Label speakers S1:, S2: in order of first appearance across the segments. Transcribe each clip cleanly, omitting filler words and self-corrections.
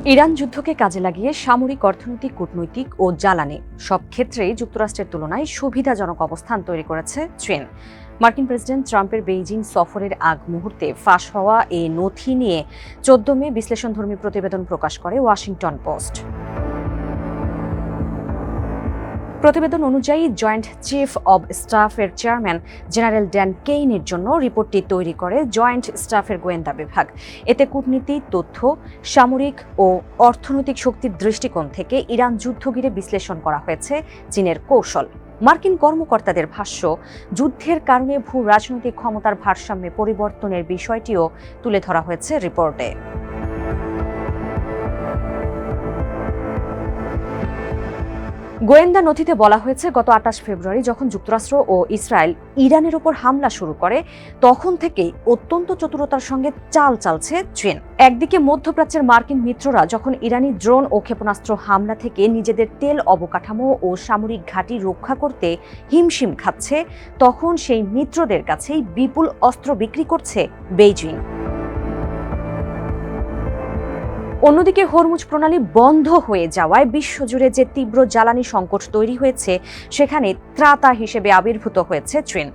S1: Iran যুদ্ধকে কাজে লাগিয়ে সামরিক, অর্থনৈতিক, কূটনৈতিক ও জ্বালানি সব ক্ষেত্রেই যুক্তরাষ্ট্রের তুলনায় সুবিধাজনক অবস্থান তৈরি করেছে চীন। মার্কিন প্রেসিডেন্ট ট্রাম্পের বেইজিং সফরের আগ মুহূর্তে ফাঁস হওয়া এই নথি নিয়ে 14 মে বিশ্লেষণধর্মী প্রতিবেদন প্রকাশ করে ওয়াশিংটন পোস্ট। প্রতিবেদন অনুযায়ী জয়েন্ট চিফ অব স্টাফের চেয়ারম্যান জেনারেল ড্যান কেইনের জন্য রিপোর্টটি তৈরি করে জয়েন্ট স্টাফের গোয়েন্দা বিভাগ। এতে কূটনীতি, তথ্য, সামরিক ও অর্থনৈতিক শক্তির দৃষ্টিকোণ থেকে ইরান যুদ্ধ ঘিরে বিশ্লেষণ করা হয়েছে চীনের কৌশল। মার্কিন কর্মকর্তাদের ভাষ্য, যুদ্ধের কারণে ভূ রাজনৈতিক ক্ষমতার ভারসাম্যে পরিবর্তনের বিষয়টিও তুলে ধরা হয়েছে রিপোর্টে। গোয়েন্দা নথিতে বলা হয়েছে, গত 28 ফেব্রুয়ারি যখন যুক্তরাষ্ট্র ও ইসরায়েল ইরানের ওপর হামলা শুরু করে, তখন থেকেই অত্যন্ত চতুরতার সঙ্গে চাল চালছে চীন। একদিকে মধ্যপ্রাচ্যের মার্কিন মিত্ররা যখন ইরানি ড্রোন ও ক্ষেপণাস্ত্র হামলা থেকে নিজেদের তেল অবকাঠামো ও সামরিক ঘাঁটি রক্ষা করতে হিমশিম খাচ্ছে, তখন সেই মিত্রদের কাছেই বিপুল অস্ত্র বিক্রি করছে বেইজিং। অন্যদিকে হরমুজ প্রণালী বন্ধ হয়ে যাওয়ায় বিশ্বজুড়ে যে তীব্র জ্বালানি সংকট তৈরি হয়েছে, সেখানে ত্রাতা হিসেবে আবির্ভূত হয়েছে চীন।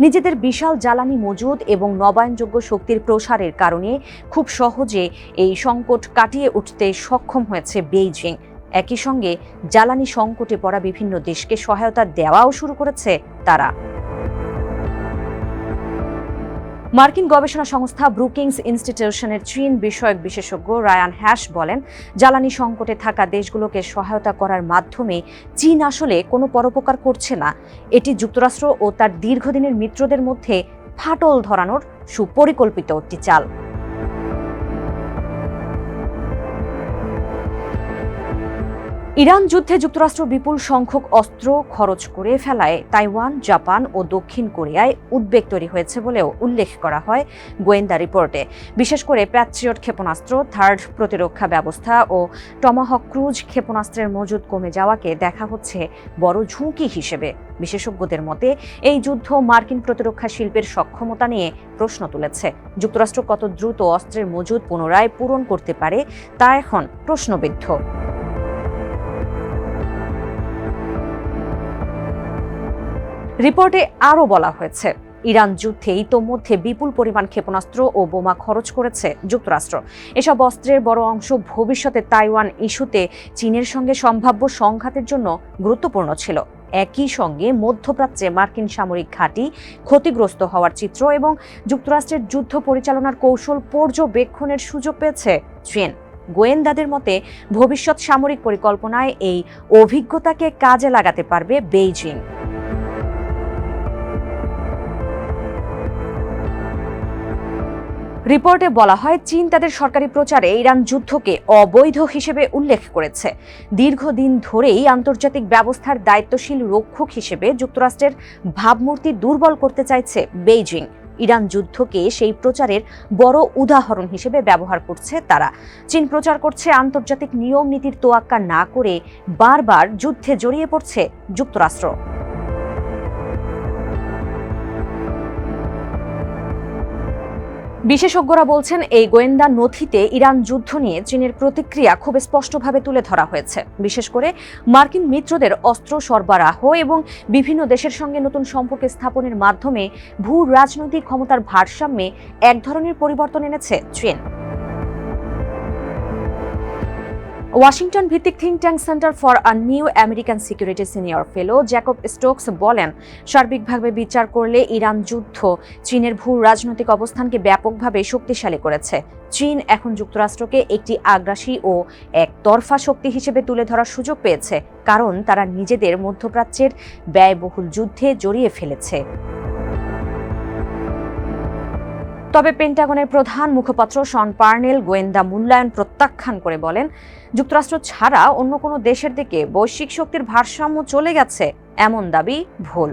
S1: নিজেদের বিশাল জ্বালানি মজুদ এবং নবায়নযোগ্য শক্তির প্রসারের কারণে খুব সহজে এই সংকট কাটিয়ে উঠতে সক্ষম হয়েছে বেইজিং। একই সঙ্গে জ্বালানি সংকটে পড়া বিভিন্ন দেশকে সহায়তা দেওয়াও শুরু করেছে তারা। মার্কিন গবেষণা সংস্থা ব্রুকিংস ইনস্টিটিউশনের চীন বিষয়ক বিশেষজ্ঞ রায়ান হ্যাশ বলেন, জ্বালানি সংকটে থাকা দেশগুলোকে সহায়তা করার মাধ্যমে চীন আসলে কোনো পরোপকার করছে না। এটি যুক্তরাষ্ট্র ও তার দীর্ঘদিনের মিত্রদের মধ্যে ফাটল ধরানোর সুপরিকল্পিত একটি চাল। ইরান যুদ্ধে যুক্তরাষ্ট্র বিপুল সংখ্যক অস্ত্র খরচ করে ফেলায় তাইওয়ান, জাপান ও দক্ষিণ কোরিয়ায় উদ্বেগ তৈরি হয়েছে বলেও উল্লেখ করা হয় গোয়েন্দা রিপোর্টে। বিশেষ করে প্যাট্রিয়ট ক্ষেপণাস্ত্র, থার্ড প্রতিরক্ষা ব্যবস্থা ও টমাহক ক্রুজ ক্ষেপণাস্ত্রের মজুদ কমে যাওয়াকে দেখা হচ্ছে বড় ঝুঁকি হিসেবে। বিশেষজ্ঞদের মতে, এই যুদ্ধ মার্কিন প্রতিরক্ষা শিল্পের সক্ষমতা নিয়ে প্রশ্ন তুলেছে। যুক্তরাষ্ট্র কত দ্রুত অস্ত্রের মজুদ পুনরায় পূরণ করতে পারে, তা এখন প্রশ্নবিদ্ধ। রিপোর্টে আরও বলা হয়েছে, ইরান যুদ্ধে ইতোমধ্যে বিপুল পরিমাণ ক্ষেপণাস্ত্র ও বোমা খরচ করেছে যুক্তরাষ্ট্র। এসব অস্ত্রের বড় অংশ ভবিষ্যতে তাইওয়ান ইস্যুতে চীনের সঙ্গে সম্ভাব্য সংঘাতের জন্য গুরুত্বপূর্ণ ছিল। একই সঙ্গে মধ্যপ্রাচ্যে মার্কিন সামরিক ঘাঁটি ক্ষতিগ্রস্ত হওয়ার চিত্র এবং যুক্তরাষ্ট্রের যুদ্ধ পরিচালনার কৌশল পর্যবেক্ষণের সুযোগ পেয়েছে চীন। গোয়েন্দাদের মতে, ভবিষ্যৎ সামরিক পরিকল্পনায় এই অভিজ্ঞতাকে কাজে লাগাতে পারবে বেইজিং। রিপোর্টে বলা হয়, চীন তাদের সরকারি প্রচারে ইরান যুদ্ধকে অবৈধ হিসেবে উল্লেখ করেছে। দীর্ঘদিন ধরেই আন্তর্জাতিক ব্যবস্থার দায়িত্বশীল রক্ষক হিসেবে যুক্তরাষ্ট্রের ভাবমূর্তি দুর্বল করতে চাইছে বেইজিং। ইরান যুদ্ধকে সেই প্রচারের বড় উদাহরণ হিসেবে ব্যবহার করছে তারা। চীন প্রচার করছে আন্তর্জাতিক নিয়ম নীতির তোয়াক্কা না করে বারবার যুদ্ধে জড়িয়ে পড়ছে যুক্তরাষ্ট্র। বিশেষজ্ঞরা বলছেন, এই গোয়েন্দা নথিতে ইরান যুদ্ধ নিয়ে চীনের প্রতিক্রিয়া খুব স্পষ্টভাবে তুলে ধরা হয়েছে। বিশেষ করে মার্কিন মিত্রদের অস্ত্র সরবরাহ এবং বিভিন্ন দেশের সঙ্গে নতুন সম্পর্ক স্থাপনের মাধ্যমে ভূ রাজনৈতিক ক্ষমতার ভারসাম্যে এক ধরনের পরিবর্তন এনেছে চীন। ওয়াশিংটন ভিত্তিক think tank centre for a new American security senior fellow Jacob Stokes বলেন, সার্বিকভাবে বিচার করলে ইরান যুদ্ধ চীনের ভূ রাজনৈতিক অবস্থানকে ব্যাপকভাবে শক্তিশালী করেছে। চীন এখন যুক্তরাষ্ট্রকে একটি আগ্রাসী ও একতরফা শক্তি হিসেবে তুলে ধরার সুযোগ পেয়েছে, কারণ তারা নিজেদের মধ্যপ্রাচ্যের ব্যয়বহুল যুদ্ধে জড়িয়ে ফেলেছে। তবে পেন্টাগনের প্রধান মুখপাত্র শন পার্নেল গোয়েন্দা মূল্যায়ন প্রত্যাখ্যান করে বলেন, যুক্তরাষ্ট্র ছাড়া অন্য কোনো দেশের দিকে বৈশ্বিক শক্তির ভারসাম্য চলে গেছে, এমন দাবি ভুল।